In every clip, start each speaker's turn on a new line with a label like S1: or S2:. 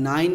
S1: 9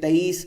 S1: 23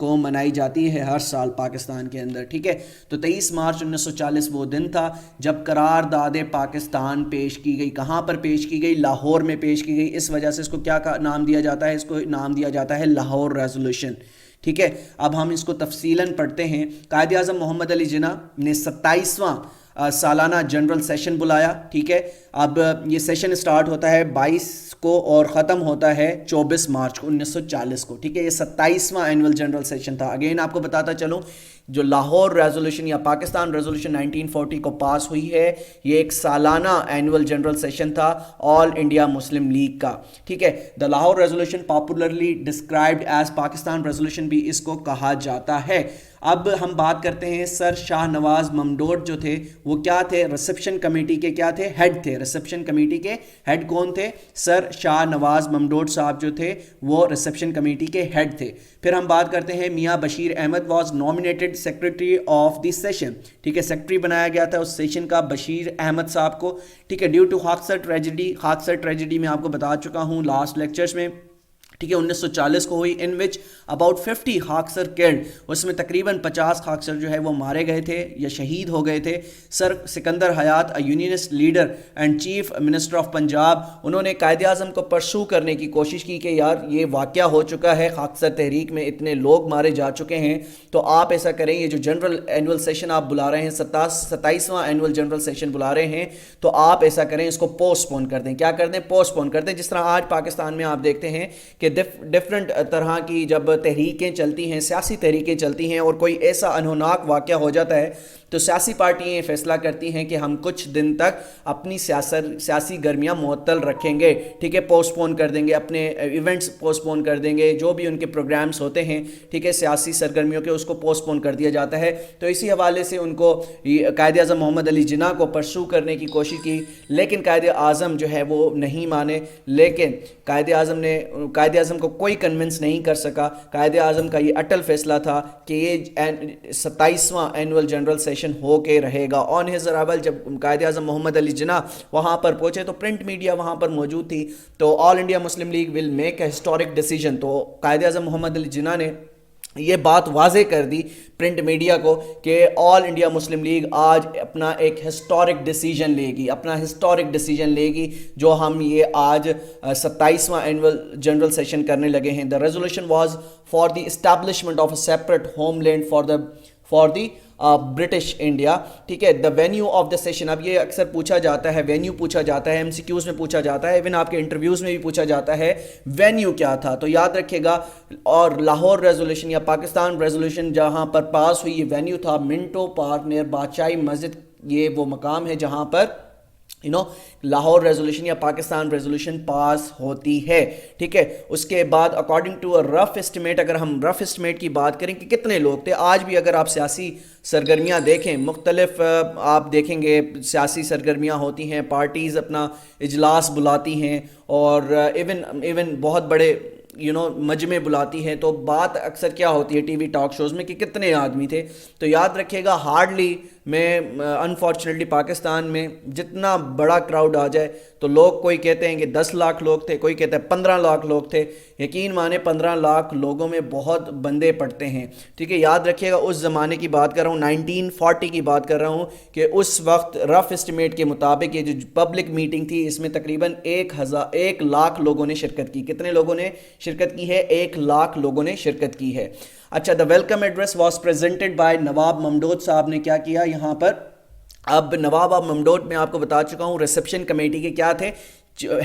S1: کو منائی جاتی ہے ہر سال پاکستان کے اندر. ٹھیک ہے, تو 23 مارچ 1940 وہ دن تھا جب قرارداد پاکستان پیش کی گئی. کہاں پر پیش کی گئی؟ لاہور میں پیش کی گئی. اس وجہ سے اس کو کیا نام دیا جاتا ہے؟ اس کو نام دیا جاتا ہے لاہور ریزولوشن. ٹھیک ہے, اب ہم اس کو تفصیلاً پڑھتے ہیں. قائد اعظم محمد علی جناح نے 27واں سالانہ جنرل سیشن بلایا. ٹھیک ہے, اب یہ سیشن سٹارٹ ہوتا ہے 22 کو اور ختم ہوتا ہے 24 مارچ کو 1940 کو. ٹھیک ہے, یہ 27واں اینول جنرل سیشن تھا. اگین آپ کو بتاتا چلوں, جو لاہور ریزولوشن یا پاکستان ریزولوشن 1940 کو پاس ہوئی ہے, یہ ایک سالانہ اینول جنرل سیشن تھا آل انڈیا مسلم لیگ کا. ٹھیک ہے, the Lahore resolution popularly described as Pakistan resolution بھی اس کو کہا جاتا ہے. اب ہم بات کرتے ہیں سر شاہ نواز ممدوٹ جو تھے وہ کیا تھے؟ ریسیپشن کمیٹی کے کیا تھے؟ ہیڈ تھے. ریسیپشن کمیٹی کے ہیڈ کون تھے؟ سر شاہ نواز ممدوٹ صاحب جو تھے وہ ریسیپشن کمیٹی کے ہیڈ تھے. پھر ہم بات کرتے ہیں Mian Bashir Ahmad was nominated secretary of the session. ٹھیک ہے, سیکرٹری بنایا گیا تھا اس سیشن کا بشیر احمد صاحب کو. ٹھیک ہے, ڈیو ٹو خاکسر ٹریجڈی, خاکسر ٹریجڈی میں آپ کو بتا چکا ہوں لاسٹ لیکچرز میں. ٹھیک ہے, 1940 کو ہوئی, ان وچ اباؤٹ 50 خاکسر کلڈ. اس میں تقریباً 50 خاکسر جو ہے وہ مارے گئے تھے یا شہید ہو گئے تھے. سر سکندر حیات, Unionist leader and chief minister of Punjab, انہوں نے قائد اعظم کو پرسو کرنے کی کوشش کی کہ یار یہ واقعہ ہو چکا ہے, خاکسر تحریک میں اتنے لوگ مارے جا چکے ہیں, تو آپ ایسا کریں, یہ جو جنرل اینول سیشن آپ بلا رہے ہیں 27واں اینول جنرل سیشن بلا رہے ہیں, تو آپ ایسا کریں اس کو پوسٹ پون کر دیں. کیا کر دیں؟ پوسٹ پون کر دیں. جس طرح آج پاکستان میں آپ دیکھتے ہیں کہ ڈفرنٹ طرح کی جب تحریکیں چلتی ہیں, سیاسی تحریکیں چلتی ہیں, اور کوئی ایسا انہوناک واقعہ ہو جاتا ہے تو سیاسی پارٹیاں یہ فیصلہ کرتی ہیں کہ ہم کچھ دن تک اپنی سیاسی گرمیاں معطل رکھیں گے. ٹھیک ہے, پوسٹ پون کر دیں گے, اپنے ایونٹس پوسٹ پون کر دیں گے, جو بھی ان کے پروگرامز ہوتے ہیں ٹھیک ہے سیاسی سرگرمیوں کے, اس کو پوسٹ پون کر دیا جاتا ہے. تو اسی حوالے سے ان کو قائد اعظم محمد علی جناح کو پرسو کرنے کی کوشش کی, لیکن قائد اعظم جو ہے وہ نہیں مانے. لیکن قائد اعظم کو کوئی کنونس نہیں کر سکا. قائد اعظم کا یہ اٹل فیصلہ تھا کہ یہ 27واں اینول جنرل سیشن ہو کے رہے گا. آن ہز ارائیول جب قائد اعظم محمد علی جناح وہاں پر پہنچے تو پرنٹ میڈیا وہاں پر موجود تھی, تو All India Muslim League will make a historic decision. تو قائد اعظم محمد علی جناح نے یہ بات واضح کر دی پرنٹ میڈیا کو کہ آل انڈیا مسلم لیگ آج اپنا ایک ہسٹورک ڈیسیجن لے گی, اپنا ہسٹورک ڈیسیجن لے گی, جو ہم یہ آج 27واں اینول جنرل سیشن کرنے لگے ہیں. The resolution was for the establishment of a separate homeland for the British India. ٹھیک ہے, the venue of the session, اب یہ اکثر پوچھا جاتا ہے, وینیو پوچھا جاتا ہے, ایم سی کیوز میں پوچھا جاتا ہے, ایون آپ کے انٹرویوز میں بھی پوچھا جاتا ہے وینیو کیا تھا. تو یاد رکھے گا, اور لاہور ریزولوشن یا پاکستان ریزولوشن جہاں پر پاس ہوئی, یہ وینیو تھا منٹو پارک نیئر بادشاہی مسجد. یہ وہ مقام ہے جہاں پر لاہور ریزولوشن یا پاکستان ریزولوشن پاس ہوتی ہے. ٹھیک ہے, اس کے بعد according to a rough estimate, اگر ہم رف اسٹیمیٹ کی بات کریں کہ کتنے لوگ تھے, آج بھی اگر آپ سیاسی سرگرمیاں دیکھیں, مختلف آپ دیکھیں گے سیاسی سرگرمیاں ہوتی ہیں, پارٹیز اپنا اجلاس بلاتی ہیں, اور ایون بہت بڑے مجمع بلاتی ہے, تو بات اکثر کیا ہوتی ہے ٹی وی ٹاک شوز میں کہ کتنے آدمی تھے. تو یاد رکھیے گا, ہارڈلی میں انفارچونیٹلی پاکستان میں جتنا بڑا کراؤڈ آ جائے تو لوگ کوئی کہتے ہیں کہ 10 لاکھ لوگ تھے, کوئی کہتا ہے 15 لاکھ لوگ تھے. یقین مانے 15 لاکھ لوگوں میں بہت بندے پڑتے ہیں. ٹھیک ہے, یاد رکھیے گا اس زمانے کی بات کر رہا ہوں, 1940 کی بات کر رہا ہوں, کہ اس وقت رف اسٹیمیٹ کے مطابق یہ جو پبلک میٹنگ تھی اس میں تقریباً 1 لاکھ لوگوں نے شرکت کی. کتنے لوگوں نے شرکت کی ہے؟ 1 لاکھ لوگوں نے شرکت کی ہے. اچھا, the welcome address was presented by Nawab Mamdot Sahib نے کیا کیا یہاں پر. اب نواب ممدوٹ میں آپ کو بتا چکا ہوں ریسیپشن کمیٹی کے کیا تھے,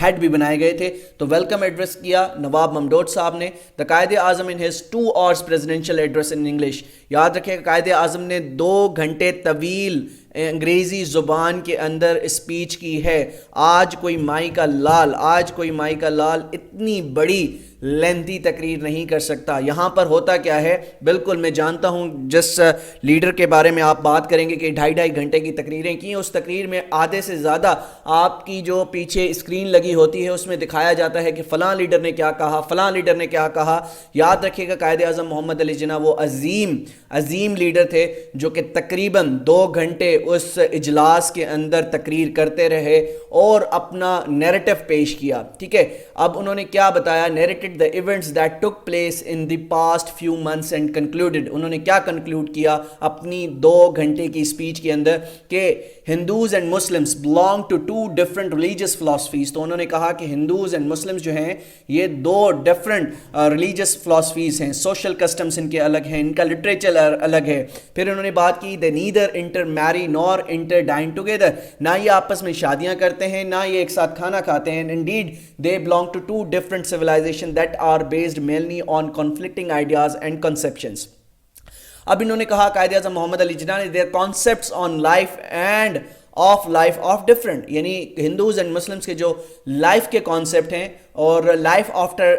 S1: ہیڈ بھی بنائے گئے تھے. تو ویلکم ایڈریس کیا نواب ممدوٹ صاحب نے. دا Quaid Azam in his 2 hours presidential address in English, یاد رکھیں قائد اعظم نے 2 گھنٹے طویل انگریزی زبان کے اندر اسپیچ کی ہے. آج کوئی مائی کا لال اتنی بڑی لینتھی تقریر نہیں کر سکتا. یہاں پر ہوتا کیا ہے, بالکل میں جانتا ہوں جس لیڈر کے بارے میں آپ بات کریں گے کہ 2.5 گھنٹے کی تقریریں کی, اس تقریر میں آدھے سے زیادہ آپ کی جو پیچھے اسکرین لگی ہوتی ہے اس میں دکھایا جاتا ہے کہ فلاں لیڈر نے کیا کہا, فلاں لیڈر نے کیا کہا. یاد رکھیے گا قائد اعظم محمد علی جناح وہ عظیم لیڈر تھے جو کہ تقریباً 2 گھنٹے اس اجلاس کے اندر تقریر کرتے رہے اور اپنا نیریٹو پیش کیا. ٹھیک ہے, اب انہوں نے کیا بتایا, narrated the events that took place in the past few months and concluded. انہوں نے کیا کنکلوڈ کیا اپنی 2 گھنٹے کی اسپیچ کے اندر کہ Hindus and Muslims belong to 2 different religious philosophies. تو انہوں نے کہا کہ ہندوز اینڈ مسلمس جو ہیں یہ 2 ڈفرنٹ ریلیجیس فلاسفیز ہیں, سوشل کسٹمس ان کے الگ ہیں, ان کا لٹریچر الگ ہے. پھر انہوں نے بات کی دے نیدر انٹر میری نور انٹر ڈائن ٹوگیدر, نہ یہ آپس میں شادیاں کرتے ہیں نہ یہ ایک ساتھ کھانا کھاتے ہیں. Indeed they belong to 2 different civilisation that are based mainly on conflicting ideas and conceptions. اب انہوں نے کہا قائد اعظم محمد علی جناح نے their concepts on life and of life of different, یعنی ہندوز اینڈ مسلمس کے جو لائف کے کانسیپٹ ہیں اور لائف آفٹر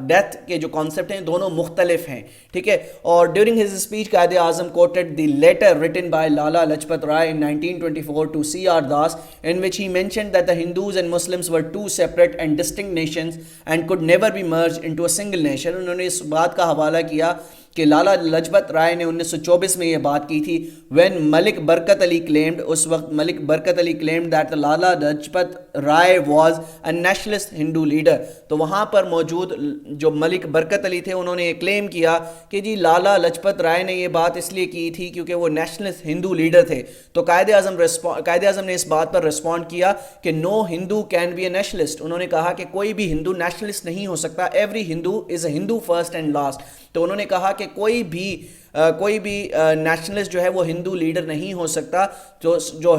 S1: ڈیتھ کے جو کانسیپٹ ہیں دونوں مختلف ہیں. ٹھیک ہے, اور during his speech Quaid-e-Azam quoted the letter written by Lala Lajpat Rai in 1924 to C.R. Das in which he mentioned that the Hindus and Muslims were 2 separate and distinct nations and could never be merged into a single nation. انہوں نے اس بات کا حوالہ کیا کہ لالا لجپت رائے نے 1924 میں یہ بات کی تھی when ملک برکت علی claimed, اس وقت ملک برکت علی claimed that Lala Lajpat Rai was a nationalist Hindu leader. تو وہاں پر موجود جو ملک برکت علی تھے انہوں نے یہ کلیم کیا کہ جی لالا لجپت رائے نے یہ بات اس لیے کی تھی کیونکہ وہ نیشنلسٹ ہندو لیڈر تھے. تو قائد اعظم نے اس بات پر رسپونڈ کیا کہ نو ہندو کین بی اے نیشنلسٹ. انہوں نے کہا کہ کوئی بھی ہندو نیشنلسٹ نہیں ہو سکتا, every Hindu is a Hindu first and last. تو انہوں نے کہا کہ کوئی بھی نیشنلسٹ جو ہے وہ ہندو لیڈر نہیں ہو سکتا. جو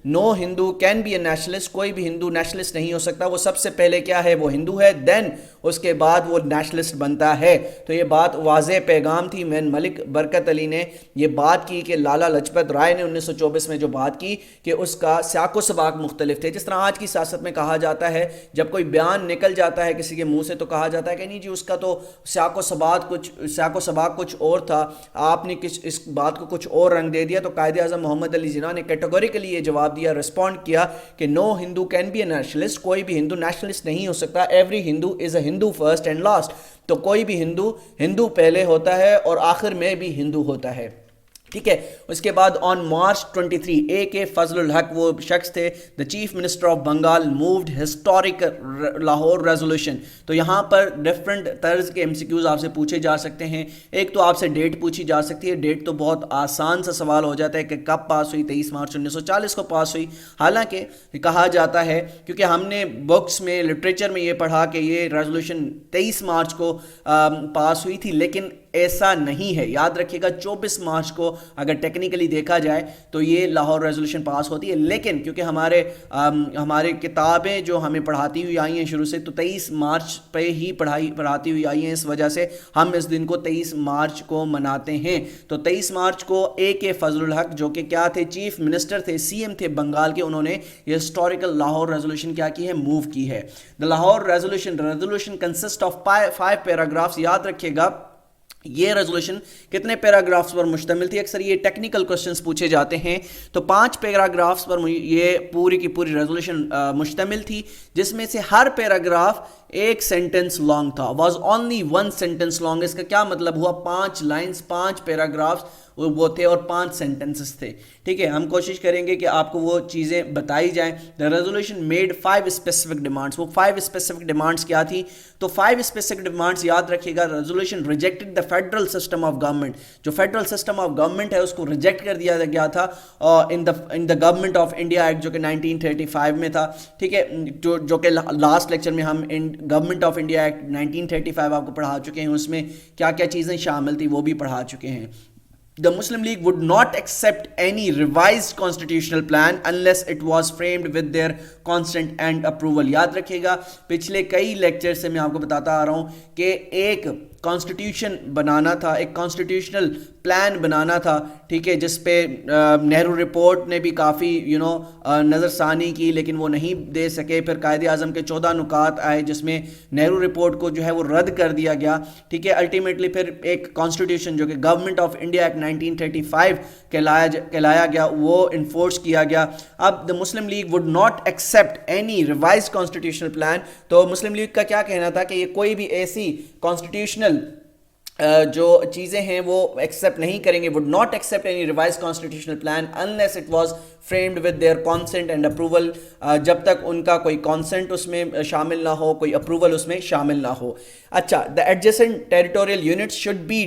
S1: نو ہندو کین بی اے نیشنلسٹ, کوئی بھی ہندو نیشنلسٹ نہیں ہو سکتا. وہ سب سے پہلے کیا ہے, وہ ہندو ہے, دین اس کے بعد وہ نیشنلسٹ بنتا ہے. تو یہ بات واضح پیغام تھی. میں ملک برکت علی نے یہ بات کی کہ لالا لجپت رائے نے 1924 میں جو بات کی کہ اس کا سیاق و سباق مختلف تھے. جس طرح آج کی سیاست میں کہا جاتا ہے جب کوئی بیان نکل جاتا ہے کسی کے منہ سے تو کہا جاتا ہے کہ نہیں جی اس کا تو سیاق و سباق کچھ اور تھا, آپ نے اس بات کو کچھ اور رنگ دے دیا. تو قائد اعظم محمد علی جناح نے کیٹیگوریکلی یہ جواب دیا, رسپونڈ کیا کہ نو ہندو کین بی اے نیشنلسٹ, کوئی بھی ہندو نیشنلسٹ نہیں ہو سکتا. Every Hindu is a Hindu first and last. تو کوئی بھی ہندو پہلے ہوتا ہے اور آخر میں بھی ہندو ہوتا ہے. ٹھیک ہے, اس کے بعد آن مارچ 23 اے کے فضل الحق وہ شخص تھے, the chief minister of Bengal moved historic Lahore resolution. تو یہاں پر ڈفرنٹ طرز کے MCQs آپ سے پوچھے جا سکتے ہیں. ایک تو آپ سے ڈیٹ پوچھی جا سکتی ہے, ڈیٹ تو بہت آسان سا سوال ہو جاتا ہے کہ کب پاس ہوئی, 23 مارچ 1940 کو پاس ہوئی. حالانکہ کہا جاتا ہے کیونکہ ہم نے بکس میں لٹریچر میں یہ پڑھا کہ یہ ریزولوشن 23 مارچ کو پاس ہوئی تھی, لیکن ایسا نہیں ہے. یاد رکھیے گا 24 مارچ کو اگر ٹیکنیکلی دیکھا جائے تو یہ لاہور ریزولوشن پاس ہوتی ہے, لیکن کیونکہ ہمارے کتابیں جو ہمیں پڑھاتی ہوئی آئی ہیں شروع سے تو 23 مارچ پہ ہی پڑھاتی ہوئی آئی ہیں, اس وجہ سے ہم اس دن کو 23 مارچ کو مناتے ہیں. تو 23 مارچ کو اے کے فضل الحق جو کہ کیا تھے, چیف منسٹر تھے, CM تھے بنگال کے, انہوں نے یہ ہسٹوریکل لاہور ریزولوشن کیا کی ہے, موو کی ہے. The Lahore resolution consist of 5 paragraphs. یاد رکھیے گا یہ ریزولوشن کتنے پیراگرافز پر مشتمل تھی. اکثر یہ ٹیکنیکل کوسچنز پوچھے جاتے ہیں. تو 5 پیراگرافز پر یہ پوری کی پوری ریزولوشن مشتمل تھی, جس میں سے ہر پیراگراف ایک سینٹنس لانگ تھا. Was only 1 sentence long. اس کا کیا مطلب ہوا, 5 لائنز 5 پیراگرافز وہ تھے اور 5 سینٹنسز تھے. ٹھیک ہے, ہم کوشش کریں گے کہ آپ کو وہ چیزیں بتائی جائیں. The resolution made 5 specific demands. وہ 5 اسپیسیفک ڈیمانڈس کیا تھی, تو 5 اسپیسیفک ڈیمانڈس یاد رکھیے گا. Resolution rejected the federal system of government. جو فیڈرل سسٹم آف گورنمنٹ ہے اس کو ریجیکٹ کر دیا گیا تھا in the government of India act جو کہ 1935 میں تھا. ٹھیک ہے, جو کہ لاسٹ لیکچر میں ہم گورنمنٹ آف انڈیا ایکٹ 1935 آپ کو پڑھا چکے ہیں, اس میں کیا کیا چیزیں شامل تھی وہ بھی پڑھا چکے ہیں. The Muslim League would not accept any revised constitutional plan unless it was framed with their consent and approval. یاد رکھیے گا پچھلے کئی لیکچر سے میں آپ کو بتاتا آ رہا ہوں کہ ایک کانسٹیٹیوشن بنانا تھا, ایک کانسٹیٹیوشنل پلان بنانا تھا. ٹھیک ہے, جس پہ نہرو رپورٹ نے بھی کافی نظر ثانی کی, لیکن وہ نہیں دے سکے. پھر قائد اعظم کے 14 نکات آئے جس میں نہرو رپورٹ کو جو ہے وہ رد کر دیا گیا. ٹھیک ہے, الٹیمیٹلی پھر ایک کانسٹیٹیوشن جو کہ گورنمنٹ آف انڈیا ایکٹ 1935 کہلایا گیا وہ انفورس کیا گیا. اب the Muslim League would not accept any revised constitutional plan. تو مسلم لیگ کا کیا کہنا تھا کہ یہ کوئی بھی ایسی کانسٹیٹیوشنل جو چیزیں ہیں وہ ایکسیپٹ نہیں کریں گے, would not accept any revised constitutional plan unless it was framed with their consent and approval, جب تک ان کا کوئی consent اس میں شامل نہ ہو, کوئی approval اس میں شامل نہ ہو. اچھا, the adjacent territorial units should be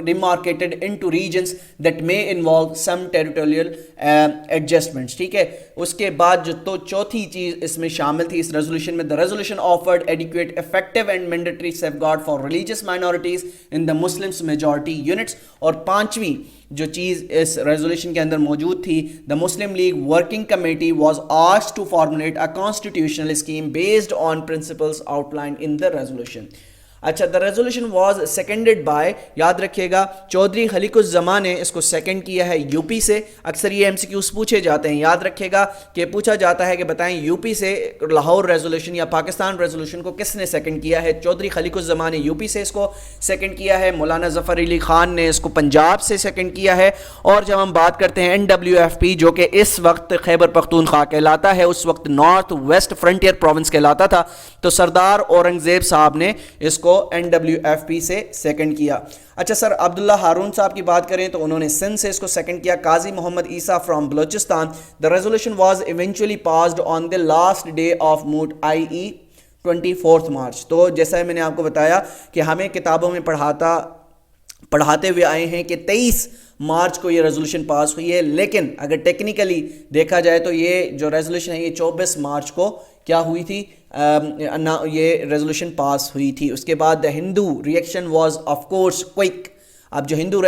S1: demarcated into regions that may involve some territorial adjustments. ٹھیک ہے, اس کے بعد جو تو چوتھی چیز اس میں شامل تھی اس ریزولوشن میں, the resolution offered adequate, effective and mandatory safeguard for religious minorities in the Muslims majority units. اور پانچویں جو چیز اس ریزولوشن کے اندر موجود تھی, the Muslim League Working Committee was asked to formulate a constitutional scheme based on principles outlined in the resolution. اچھا, the resolution was seconded by, یاد رکھیے گا, چودھری خلیق الزمان نے اس کو سیکنڈ کیا ہے یو پی سے. اکثر یہ ایم سی کیوز پوچھے جاتے ہیں, یاد رکھیے گا کہ پوچھا جاتا ہے کہ بتائیں یو پی سے لاہور ریزولوشن یا پاکستان ریزولوشن کو کس نے سیکنڈ کیا ہے. چودھری خلیق الزمان نے یو پی سے اس کو سیکنڈ کیا ہے, مولانا ظفر علی خان نے اس کو پنجاب سے سیکنڈ کیا ہے. اور جب ہم بات کرتے ہیں NWFP جو کہ اس وقت خیبر پختونخوا کہلاتا ہے, اس وقت نارتھ ویسٹ فرنٹیئر پروونس کہلاتا تھا, تو سردار اورنگزیب صاحب نے اس کو NWFP سے سیکنڈ کیا. اچھا سر, عبداللہ ہارون صاحب کی بات کریں تو انہوں نے سندھ سے اس کو سیکنڈ کیا. Qazi Muhammad Isa from Balochistan, the resolution was eventually passed on the last day of moot, i.e. 24 March. تو جیسا میں نے آپ کو بتایا کہ ہمیں کتابوں میں پڑھاتے ہوئے آئے ہیں کہ 23 مارچ کو یہ ریزولوشن پاس ہوئی ہے, لیکن اگر ٹیکنیکلی دیکھا جائے تو یہ جو ریزولوشن ہے یہ 24 مارچ کو کیا ہوئی تھی, یہ ریزولوشن پاس ہوئی تھی. اس کے بعد the Hindu reaction was of course quick. اب جو ہندو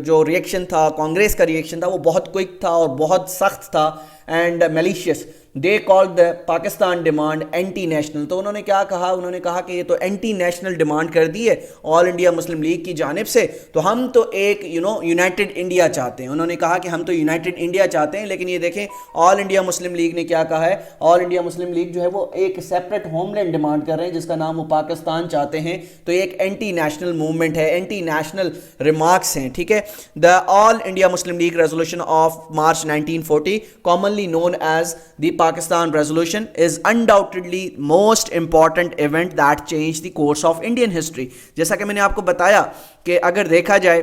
S1: جو ریئیکشن تھا, کانگریس کا ریئیکشن تھا, وہ بہت کوئک تھا اور بہت سخت تھا, and malicious. They called the Pakistan demand anti national. تو انہوں نے کیا کہا, انہوں نے کہا کہ یہ تو اینٹی نیشنل ڈیمانڈ کر دی ہے آل انڈیا مسلم لیگ کی جانب سے, تو ہم تو ایک یونائٹڈ انڈیا چاہتے ہیں. انہوں نے کہا کہ ہم تو یونائٹڈ انڈیا چاہتے ہیں, لیکن یہ دیکھیں آل انڈیا مسلم لیگ نے کیا کہا ہے, آل انڈیا مسلم لیگ جو ہے وہ ایک سیپریٹ ہوم لینڈ ڈیمانڈ کر رہے ہیں جس کا نام وہ پاکستان چاہتے ہیں. تو یہ ایک اینٹی نیشنل موومنٹ ہے, اینٹی نیشنل ریمارکس ہیں. ٹھیک ہے, the All India Muslim League resolution of March 1940 commonly known as the Pakistan resolution is undoubtedly most important event that changed the course of Indian history. جیسا کہ میں نے آپ کو بتایا کہ اگر دیکھا جائے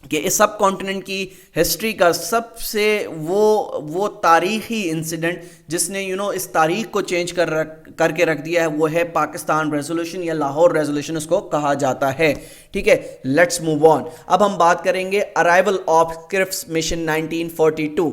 S1: کہ اس سب کانٹیننٹ کی ہسٹری کا سب سے وہ تاریخی انسیڈنٹ جس نے اس تاریخ کو چینج کر کے رکھ دیا ہے, وہ ہے پاکستان ریزولوشن یا لاہور ریزولوشن اس کو کہا جاتا ہے. ٹھیک ہے, لیٹس موو آن. اب ہم بات کریں گے ارائیول آف کرفس مشن 1942.